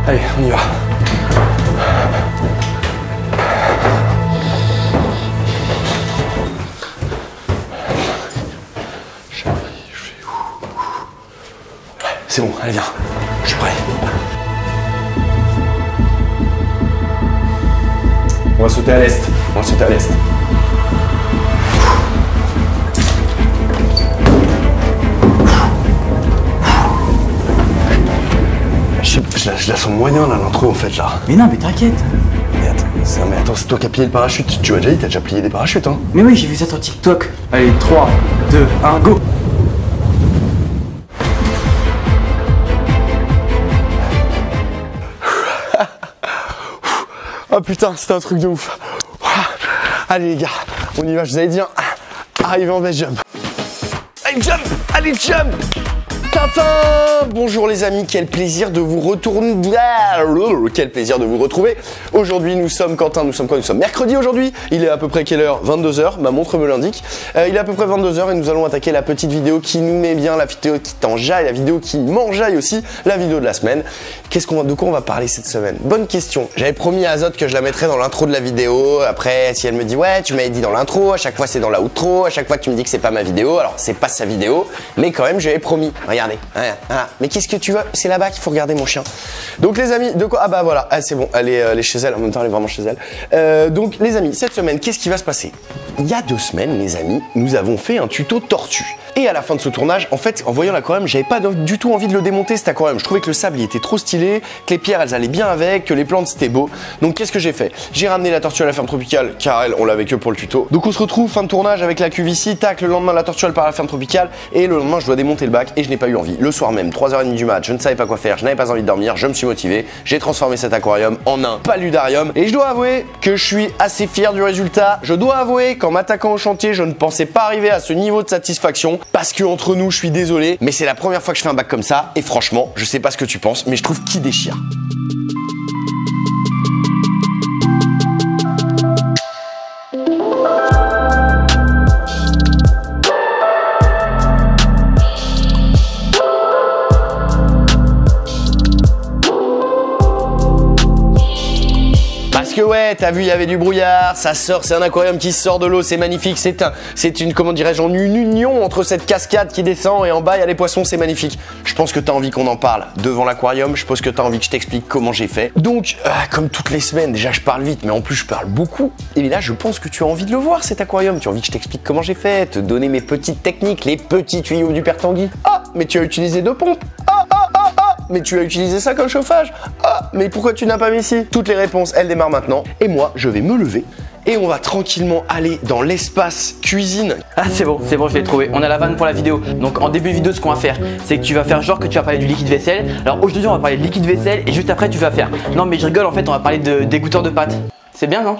Allez, on y va. C'est bon, allez viens, je suis prêt. On va sauter à l'est, on va sauter à l'est. Je la sens moyen là, l'intro en fait là. Mais non, mais t'inquiète. Mais attends, c'est toi qui as plié le parachute. Tu m'as déjà dit, t'as déjà plié des parachutes hein. Mais oui, j'ai vu ça sur TikTok. Allez, 3, 2, 1, go. Oh putain, c'était un truc de ouf. Allez les gars, on y va, je vous avais dit, arrivé en base jump. Allez jump, allez jump. Tintin! Bonjour les amis, quel plaisir de vous retourner. Quel plaisir de vous retrouver. Aujourd'hui, nous sommes Quentin, nous sommes quoi? Nous sommes mercredi aujourd'hui. Il est à peu près quelle heure? 22h, ma montre me l'indique. Il est à peu près 22h et nous allons attaquer la petite vidéo qui nous met bien, la vidéo qui t'enjaille, la vidéo qui m'enjaille aussi, la vidéo de la semaine. De quoi on va parler cette semaine? Bonne question. J'avais promis à Azot que je la mettrais dans l'intro de la vidéo. Après, si elle me dit ouais, tu m'avais dit dans l'intro, à chaque fois c'est dans la outro, à chaque fois tu me dis que c'est pas ma vidéo. Alors c'est pas sa vidéo, mais quand même j'avais promis. Regardez, voilà. Mais qu'est-ce que tu veux? C'est là-bas qu'il faut regarder mon chien. Donc les amis, de quoi? Ah bah voilà, c'est bon, elle est chez elle, en même temps elle est vraiment chez elle. Donc les amis, cette semaine, qu'est-ce qui va se passer? Il y a 2 semaines, les amis, nous avons fait un tuto tortue. Et à la fin de ce tournage, en fait, en voyant l'aquarium, j'avais pas du tout envie de le démonter cet aquarium. Je trouvais que le sable il était trop stylé, que les pierres elles allaient bien avec, que les plantes c'était beau. Donc qu'est-ce que j'ai fait? J'ai ramené la tortue à la ferme tropicale, car elle, on l'avait que pour le tuto. Donc on se retrouve fin de tournage avec la cuve ici, tac, le lendemain la tortue elle part à la ferme tropicale, et le lendemain je dois démonter le bac et je n'ai pas eu envie. Le soir même, 3h30 du mat, je ne savais pas quoi faire, je n'avais pas envie de dormir, je me suis motivé, j'ai transformé cet aquarium en un paludarium. Et je dois avouer que je suis assez fier du résultat. Je dois avouer qu'en m'attaquant au chantier, je ne pensais pas arriver à ce niveau de satisfaction, parce que entre nous, je suis désolé, mais c'est la première fois que je fais un bac comme ça, et franchement, je sais pas ce que tu penses, mais je trouve qu'il déchire. Parce que ouais, t'as vu, il y avait du brouillard, ça sort, c'est un aquarium qui sort de l'eau, c'est magnifique, c'est une, comment dirais-je, une union entre cette cascade qui descend et en bas il y a les poissons, c'est magnifique. Je pense que t'as envie qu'on en parle devant l'aquarium, je pense que t'as envie que je t'explique comment j'ai fait. Donc, comme toutes les semaines, déjà je parle vite, mais en plus je parle beaucoup. Et là, je pense que tu as envie de le voir cet aquarium, tu as envie que je t'explique comment j'ai fait, te donner mes petites techniques, les petits tuyaux du Père Tanguy. Ah, mais tu as utilisé 2 pompes. Mais tu as utilisé ça comme chauffage. Ah, mais pourquoi tu n'as pas mis ici? Toutes les réponses, elles démarrent maintenant. Et moi, je vais me lever et on va tranquillement aller dans l'espace cuisine. Ah c'est bon, je l'ai trouvé. On a la vanne pour la vidéo. Donc en début de vidéo, ce qu'on va faire, c'est que tu vas faire genre que tu vas parler du liquide vaisselle. Alors aujourd'hui, on va parler de liquide vaisselle et juste après, tu vas faire. Non mais je rigole, en fait, on va parler de d'égoutteur de pâte. C'est bien, non?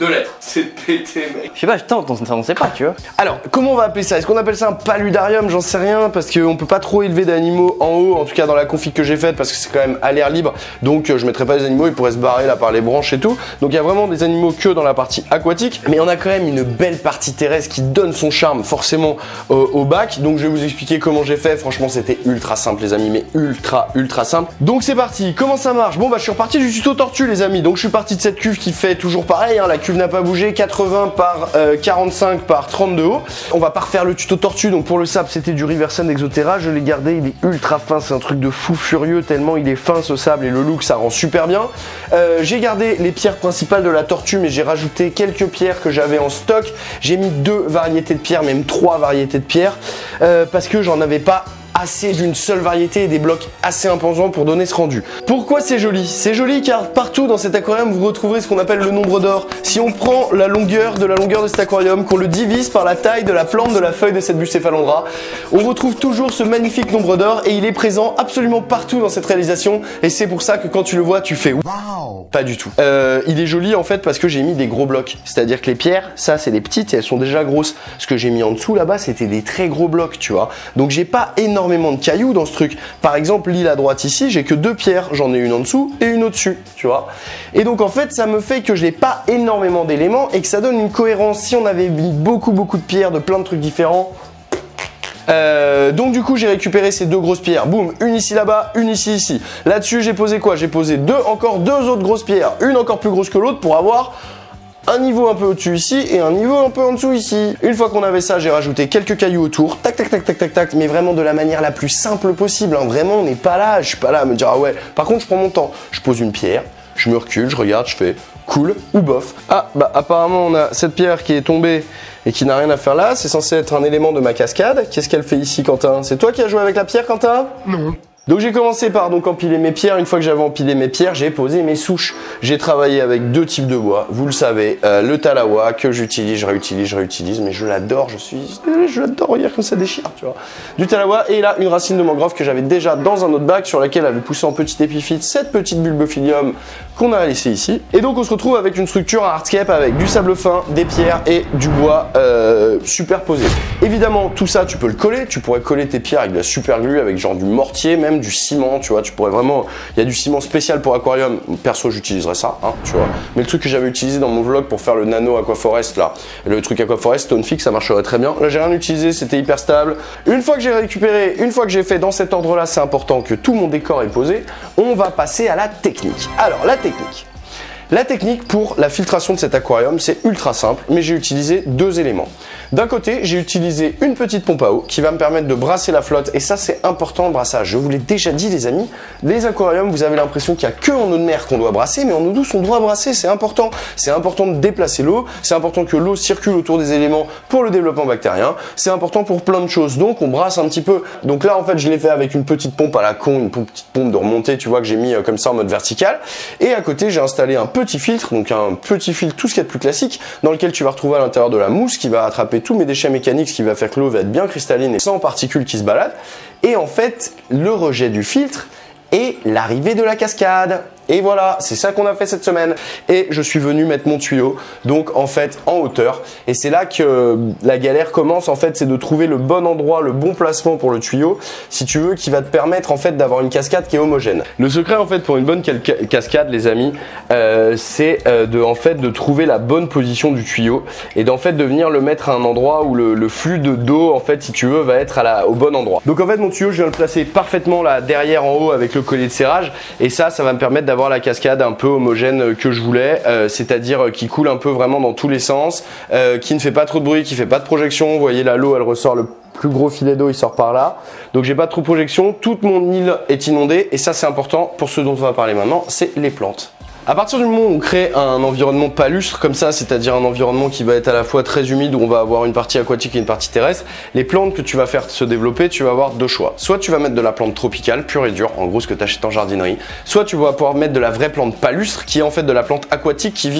2 lettres, c'est pété mec. Je sais pas, on sait pas, tu vois. Alors, comment on va appeler ça? Est-ce qu'on appelle ça un paludarium? J'en sais rien, parce qu'on peut pas trop élever d'animaux en haut, en tout cas dans la config que j'ai faite, parce que c'est quand même à l'air libre, donc je mettrai pas des animaux, ils pourraient se barrer là par les branches et tout. Donc il y a vraiment des animaux que dans la partie aquatique, mais on a quand même une belle partie terrestre qui donne son charme forcément au bac. Donc je vais vous expliquer comment j'ai fait. Franchement, c'était ultra simple les amis, mais ultra simple. Donc c'est parti, comment ça marche? Bon bah je suis reparti du tuto tortue les amis, donc je suis parti de cette cuve qui fait toujours pareil, hein, la cuve n'a pas bougé, 80 par 45 par 30 de haut. On va pas refaire le tuto tortue, donc pour le sable c'était du Riversen Exotera, je l'ai gardé, il est ultra fin, c'est un truc de fou furieux tellement il est fin ce sable et le look ça rend super bien. J'ai gardé les pierres principales de la tortue, mais j'ai rajouté quelques pierres que j'avais en stock. J'ai mis 2 variétés de pierres, même 3 variétés de pierres, parce que j'en avais pas assez d'une seule variété et des blocs assez imposants pour donner ce rendu. Pourquoi c'est joli? C'est joli car partout dans cet aquarium vous retrouverez ce qu'on appelle le nombre d'or. Si on prend la longueur de cet aquarium, qu'on le divise par la taille de la plante de la feuille de cette Bucephalandra, on retrouve toujours ce magnifique nombre d'or et il est présent absolument partout dans cette réalisation et c'est pour ça que quand tu le vois tu fais waouh. Pas du tout. Il est joli en fait parce que j'ai mis des gros blocs, c'est-à-dire que les pierres, ça c'est des petites et elles sont déjà grosses. Ce que j'ai mis en dessous là-bas c'était des très gros blocs, tu vois. Donc j'ai pas énormément de cailloux dans ce truc. Par exemple, l'île à droite ici, j'ai que 2 pierres. J'en ai une en dessous et une au-dessus, tu vois. Et donc, en fait, ça me fait que je n'ai pas énormément d'éléments et que ça donne une cohérence. Si on avait mis beaucoup de pierres de plein de trucs différents, Donc du coup j'ai récupéré ces deux grosses pierres, boum, une ici là-bas, une ici ici. Là-dessus j'ai posé quoi? J'ai posé encore deux autres grosses pierres, une encore plus grosse que l'autre pour avoir un niveau un peu au-dessus ici et un niveau un peu en dessous ici. Une fois qu'on avait ça, j'ai rajouté quelques cailloux autour, tac tac tac tac tac tac, mais vraiment de la manière la plus simple possible, hein. Vraiment on n'est pas là, je suis pas là à me dire ah ouais. Par contre je prends mon temps, je pose une pierre, je me recule, je regarde, je fais cool ou bof. Ah bah apparemment on a cette pierre qui est tombée et qui n'a rien à faire là, c'est censé être un élément de ma cascade. Qu'est-ce qu'elle fait ici, Quentin? C'est toi qui as joué avec la pierre, Quentin? Non. Donc j'ai commencé par empiler mes pierres. Une fois que j'avais empilé mes pierres, j'ai posé mes souches. J'ai travaillé avec deux types de bois, vous le savez, le talawa que j'utilise, je réutilise, mais je l'adore, je l'adore, regarde comme ça déchire, tu vois. Du talawa et là une racine de mangrove que j'avais déjà dans un autre bac sur laquelle avait poussé en petit épiphyte cette petite bulbophylium qu'on a laissé ici. Et donc on se retrouve avec une structure à hardscape avec du sable fin, des pierres et du bois superposé. Évidemment tout ça tu peux le coller, tu pourrais coller tes pierres avec de la super glue, avec genre du mortier, même du ciment, tu vois, tu pourrais vraiment, il y a du ciment spécial pour aquarium, perso j'utiliserais ça, hein, tu vois, mais le truc que j'avais utilisé dans mon vlog pour faire le nano aquaforest là, le truc aquaforest Stonefix, ça marcherait très bien. Là j'ai rien utilisé, c'était hyper stable. Une fois que j'ai récupéré, une fois que j'ai fait dans cet ordre là, c'est important que tout mon décor est posé, on va passer à la technique. Alors la technique pour la filtration de cet aquarium, c'est ultra simple, mais j'ai utilisé deux éléments. D'un côté, j'ai utilisé une petite pompe à eau qui va me permettre de brasser la flotte, et ça c'est important le brassage. Je vous l'ai déjà dit les amis, les aquariums, vous avez l'impression qu'il n'y a que en eau de mer qu'on doit brasser, mais en eau douce on doit brasser, c'est important. C'est important de déplacer l'eau, c'est important que l'eau circule autour des éléments pour le développement bactérien, c'est important pour plein de choses, donc on brasse un petit peu. Donc là en fait je l'ai fait avec une petite pompe à la con, une petite pompe de remontée, tu vois, que j'ai mis comme ça en mode vertical, et à côté j'ai installé un petit filtre, donc un petit filtre tout ce qu'il y a de plus classique, dans lequel tu vas retrouver à l'intérieur de la mousse qui va attraper tous mes déchets mécaniques, ce qui va faire que l'eau va être bien cristalline et sans particules qui se baladent. Et en fait, le rejet du filtre et l'arrivée de la cascade. Et voilà, c'est ça qu'on a fait cette semaine. Et je suis venu mettre mon tuyau, donc en fait en hauteur. Et c'est là que la galère commence, en fait, c'est de trouver le bon endroit, le bon placement pour le tuyau, si tu veux, qui va te permettre en fait d'avoir une cascade qui est homogène. Le secret en fait pour une bonne cascade, les amis, c'est de trouver la bonne position du tuyau et d'en fait de venir le mettre à un endroit où le flux d'eau, en fait, si tu veux, va être au bon endroit. Donc en fait mon tuyau, je viens le placer parfaitement là derrière en haut avec le collier de serrage, et ça va me permettre d'avoir la cascade un peu homogène que je voulais, c'est-à-dire qui coule un peu vraiment dans tous les sens, qui ne fait pas trop de bruit, qui fait pas de projection. Vous voyez là, l'eau elle ressort, le plus gros filet d'eau il sort par là, donc j'ai pas trop de projection, toute mon île est inondée, et ça c'est important pour ce dont on va parler maintenant, c'est les plantes. À partir du moment où on crée un environnement palustre comme ça, c'est-à-dire un environnement qui va être à la fois très humide, où on va avoir une partie aquatique et une partie terrestre, les plantes que tu vas faire se développer, tu vas avoir deux choix. Soit tu vas mettre de la plante tropicale, pure et dure, en gros ce que tu achètes en jardinerie, soit tu vas pouvoir mettre de la vraie plante palustre, qui est en fait de la plante aquatique qui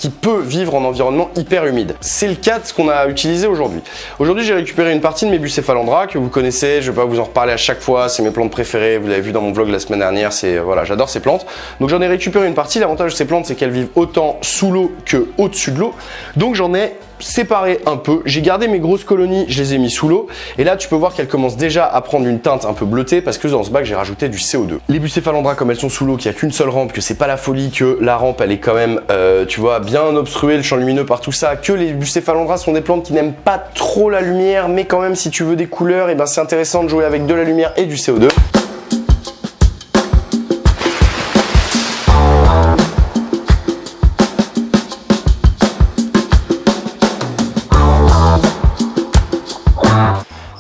peut vivre en environnement hyper humide. C'est le cas de ce qu'on a utilisé aujourd'hui. Aujourd'hui j'ai récupéré une partie de mes Bucephalandra que vous connaissez, je vais pas vous en reparler à chaque fois, c'est mes plantes préférées, vous l'avez vu dans mon vlog la semaine dernière, voilà, j'adore ces plantes. Donc j'en ai récupéré une partie. L'avantage de ces plantes, c'est qu'elles vivent autant sous l'eau que au-dessus de l'eau. Donc j'en ai séparé un peu. J'ai gardé mes grosses colonies, je les ai mis sous l'eau. Et là, tu peux voir qu'elles commencent déjà à prendre une teinte un peu bleutée parce que dans ce bac, j'ai rajouté du CO2. Les Bucephalandra, comme elles sont sous l'eau, qu'il n'y a qu'une seule rampe, que c'est pas la folie, que la rampe, elle est quand même, tu vois, bien obstruée, le champ lumineux par tout ça, que les Bucephalandra sont des plantes qui n'aiment pas trop la lumière, mais quand même, si tu veux des couleurs, et ben c'est intéressant de jouer avec de la lumière et du CO2.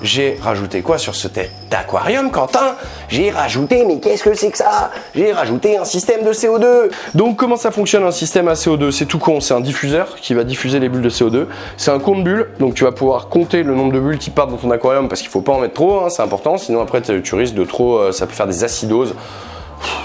J'ai rajouté quoi sur ce tête d'aquarium, Quentin? J'ai rajouté, mais qu'est-ce que c'est que ça? J'ai rajouté un système de CO2. Donc comment ça fonctionne un système à CO2? C'est tout con, c'est un diffuseur qui va diffuser les bulles de CO2. C'est un compte bulles, donc tu vas pouvoir compter le nombre de bulles qui partent dans ton aquarium parce qu'il faut pas en mettre trop, hein, c'est important, sinon après tu risques de trop, ça peut faire des acidoses.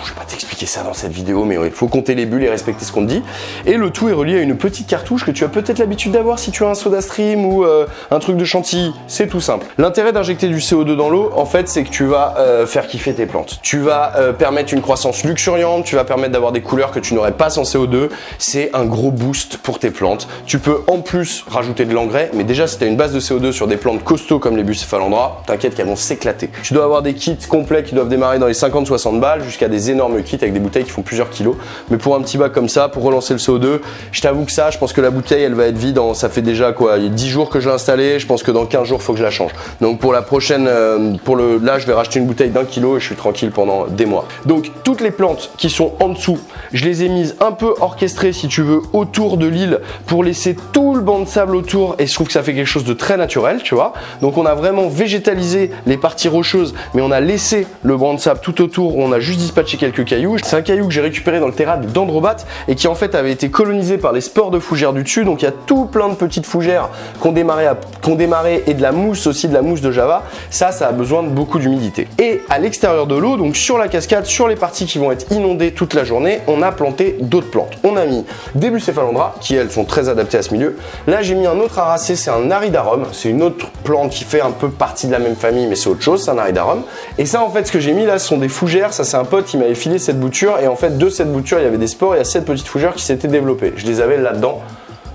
Je vais pas t'expliquer ça dans cette vidéo, mais il faut compter les bulles et respecter ce qu'on te dit. Et le tout est relié à une petite cartouche que tu as peut-être l'habitude d'avoir si tu as un SodaStream ou un truc de chantilly. C'est tout simple. L'intérêt d'injecter du CO2 dans l'eau, en fait, c'est que tu vas faire kiffer tes plantes. Tu vas permettre une croissance luxuriante, tu vas permettre d'avoir des couleurs que tu n'aurais pas sans CO2. C'est un gros boost pour tes plantes. Tu peux en plus rajouter de l'engrais, mais déjà si tu as une base de CO2 sur des plantes costauds comme les Bucephalandra, t'inquiète qu'elles vont s'éclater. Tu dois avoir des kits complets qui doivent démarrer dans les 50-60 balles jusqu'à des énormes kits avec avec des bouteilles qui font plusieurs kilos. Mais pour un petit bac comme ça, pour relancer le CO2, je t'avoue que ça, je pense que la bouteille, elle va être vide. Ça fait déjà quoi, il y a 10 jours que je l'ai installée. Je pense que dans 15 jours, il faut que je la change. Donc pour la prochaine, là, je vais racheter une bouteille d'1 kilo et je suis tranquille pendant des mois. Donc toutes les plantes qui sont en dessous, je les ai mises un peu orchestrées, si tu veux, autour de l'île pour laisser tout le banc de sable autour. Et je trouve que ça fait quelque chose de très naturel, tu vois. Donc on a vraiment végétalisé les parties rocheuses, mais on a laissé le banc de sable tout autour où on a juste dispatché quelques cailloux. C'est un caillou que j'ai récupéré dans le terrain d'Androbat et qui en fait avait été colonisé par les spores de fougères du dessus. Donc il y a tout plein de petites fougères qu'on démarrait et de la mousse aussi, de la mousse de Java. Ça a besoin de beaucoup d'humidité. Et à l'extérieur de l'eau, donc sur la cascade, sur les parties qui vont être inondées toute la journée, on a planté d'autres plantes. On a mis des Bucephalandra qui elles sont très adaptées à ce milieu. Là j'ai mis un autre aracé, c'est un Aridarum. C'est une autre plante qui fait un peu partie de la même famille, mais c'est autre chose, c'est un Aridarum. Et ça en fait, ce que j'ai mis là, ce sont des fougères. Ça c'est un pote qui m'avait filé cette bouture et en fait de cette bouture il y avait des spores. Il y a 7 petites fougères qui s'étaient développées. Je les avais là-dedans,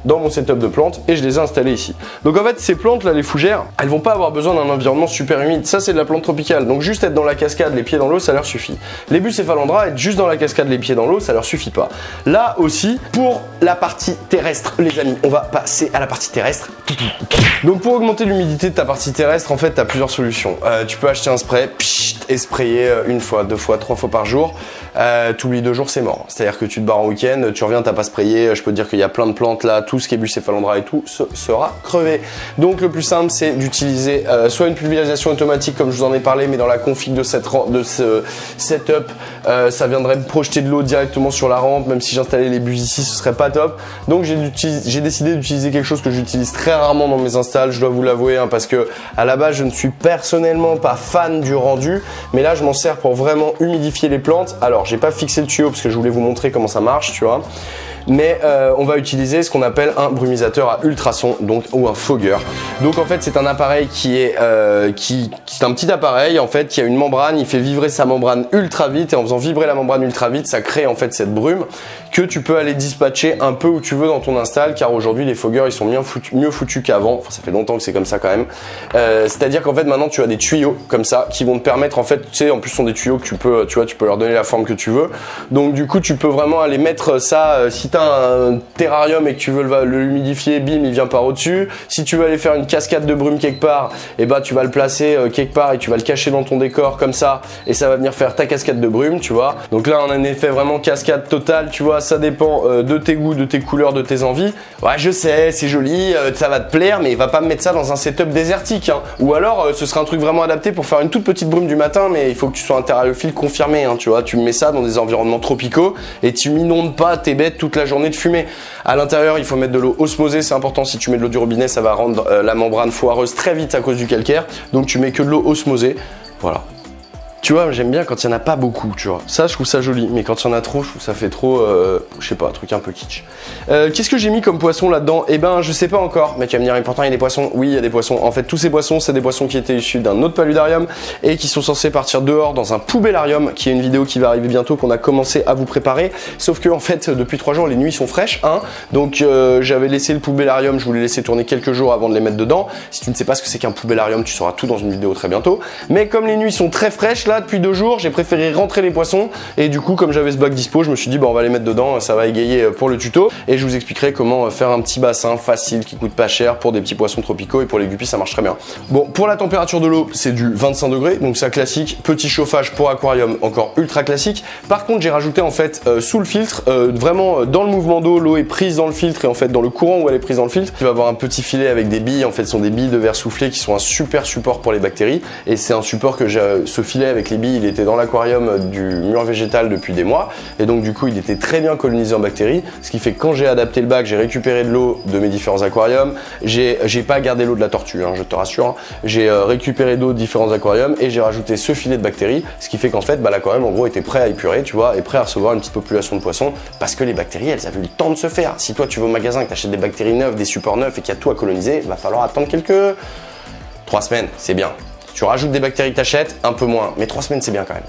dans mon setup de plantes, et je les ai installées ici. Donc en fait ces plantes là, les fougères, elles vont pas avoir besoin d'un environnement super humide. Ça c'est de la plante tropicale, donc juste être dans la cascade les pieds dans l'eau, ça leur suffit. Les Bucephalandra, être juste dans la cascade les pieds dans l'eau, ça leur suffit pas. Là aussi, pour la partie terrestre les amis, on va passer à la partie terrestre. Donc pour augmenter l'humidité de ta partie terrestre, en fait tu as plusieurs solutions. Tu peux acheter un spray et sprayer une fois, 2 fois, 3 fois par jour. T'oublies 2 jours, c'est mort. C'est-à-dire que tu te barres en week-end, tu reviens, t'as pas sprayé. Je peux te dire qu'il y a plein de plantes là, tout ce qui est Bucephalandra et tout sera crevé. Donc le plus simple, c'est d'utiliser soit une pulvérisation automatique comme je vous en ai parlé, mais dans la config de ce setup, ça viendrait me projeter de l'eau directement sur la rampe. Même si j'installais les bus ici, ce serait pas top. Donc j'ai décidé d'utiliser quelque chose que j'utilise très rarement dans mes installs, je dois vous l'avouer, hein, parce que à la base, je ne suis personnellement pas fan du rendu, mais là, je m'en sers pour vraiment humidifier les plantes. Alors, j'ai pas fixé le tuyau parce que je voulais vous montrer comment ça marche, tu vois. Mais on va utiliser ce qu'on appelle un brumisateur à ultrasons, donc ou un fogger. Donc en fait c'est un appareil c'est un petit appareil en fait qui a une membrane, il fait vibrer sa membrane ultra vite et en faisant vibrer la membrane ultra vite, ça crée en fait cette brume que tu peux aller dispatcher un peu où tu veux dans ton install, car aujourd'hui les foggers ils sont mieux foutus qu'avant. Enfin, ça fait longtemps que c'est comme ça quand même. C'est-à-dire qu'en fait maintenant tu as des tuyaux comme ça qui vont te permettre en fait, tu sais, en plus ce sont des tuyaux que tu peux leur donner la forme que tu veux. Donc du coup tu peux vraiment aller mettre ça si tu un terrarium et que tu veux le humidifier, bim, il vient par au-dessus. Si tu veux aller faire une cascade de brume quelque part, et bah tu vas le placer quelque part et tu vas le cacher dans ton décor comme ça et ça va venir faire ta cascade de brume, tu vois. Donc là on a un effet vraiment cascade totale, tu vois, ça dépend de tes goûts, de tes couleurs, de tes envies. Ouais, je sais, c'est joli, ça va te plaire, mais va pas me mettre ça dans un setup désertique, hein. Ou alors ce serait un truc vraiment adapté pour faire une toute petite brume du matin, mais il faut que tu sois un terrariophile confirmé, hein, tu vois. Tu mets ça dans des environnements tropicaux et tu m'inondes pas tes bêtes toute la journée de fumée. À l'intérieur, il faut mettre de l'eau osmosée, c'est important. Si tu mets de l'eau du robinet, ça va rendre la membrane foireuse très vite à cause du calcaire. Donc tu mets que de l'eau osmosée. Voilà. Tu vois, j'aime bien quand il n'y en a pas beaucoup, tu vois. Ça, je trouve ça joli, mais quand il y en a trop, je trouve ça fait trop, je sais pas, un truc un peu kitsch. Qu'est-ce que j'ai mis comme poisson là-dedans? Eh ben, je sais pas encore, mais tu vas me dire, et pourtant il y a des poissons. Oui, il y a des poissons. En fait, tous ces poissons, c'est des poissons qui étaient issus d'un autre paludarium et qui sont censés partir dehors dans un poubellarium, qui est une vidéo qui va arriver bientôt, qu'on a commencé à vous préparer. Sauf que, en fait, depuis 3 jours, les nuits sont fraîches, hein. Donc, j'avais laissé le poubellarium, je voulais laisser tourner quelques jours avant de les mettre dedans. Si tu ne sais pas ce que c'est qu'un poubellarium, tu sauras tout dans une vidéo très bientôt. Mais comme les nuits sont très fraîches, là, depuis 2 jours, j'ai préféré rentrer les poissons et du coup comme j'avais ce bac dispo, je me suis dit bah on va les mettre dedans, ça va égayer pour le tuto et je vous expliquerai comment faire un petit bassin facile qui coûte pas cher pour des petits poissons tropicaux, et pour les guppies ça marche très bien. Bon, pour la température de l'eau, c'est du 25 degrés, donc ça classique, petit chauffage pour aquarium encore ultra classique. Par contre j'ai rajouté en fait sous le filtre, vraiment dans le mouvement d'eau, l'eau est prise dans le filtre et en fait dans le courant où elle est prise dans le filtre, tu vas avoir un petit filet avec des billes, en fait ce sont des billes de verre soufflé qui sont un super support pour les bactéries, et c'est un support que ce filet avec les billes, il était dans l'aquarium du mur végétal depuis des mois et donc du coup il était très bien colonisé en bactéries, ce qui fait que quand j'ai adapté le bac, j'ai récupéré de l'eau de mes différents aquariums, j'ai pas gardé l'eau de la tortue, hein, je te rassure, hein. J'ai récupéré d'eau de différents aquariums et j'ai rajouté ce filet de bactéries, ce qui fait qu'en fait bah, l'aquarium en gros était prêt à épurer, tu vois, et prêt à recevoir une petite population de poissons parce que les bactéries elles avaient eu le temps de se faire. Si toi tu vas au magasin et que tu achètes des bactéries neuves, des supports neufs et qu'il y a tout à coloniser, il va falloir attendre quelques 3 semaines, c'est bien. Tu rajoutes des bactéries que tu achètes, un peu moins, mais 3 semaines c'est bien quand même.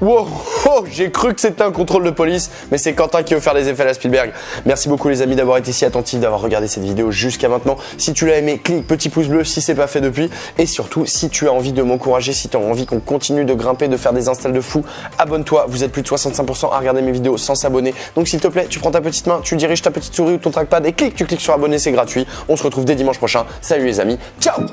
Wow, oh, j'ai cru que c'était un contrôle de police, mais c'est Quentin qui veut faire des effets à la Spielberg. Merci beaucoup les amis d'avoir été si attentifs, d'avoir regardé cette vidéo jusqu'à maintenant. Si tu l'as aimé, clique petit pouce bleu si c'est pas fait depuis. Et surtout, si tu as envie de m'encourager, si tu as envie qu'on continue de grimper, de faire des installs de fou, abonne-toi. Vous êtes plus de 65% à regarder mes vidéos sans s'abonner. Donc s'il te plaît, tu prends ta petite main, tu diriges ta petite souris ou ton trackpad et tu cliques sur abonner, c'est gratuit. On se retrouve dès dimanche prochain. Salut les amis, ciao!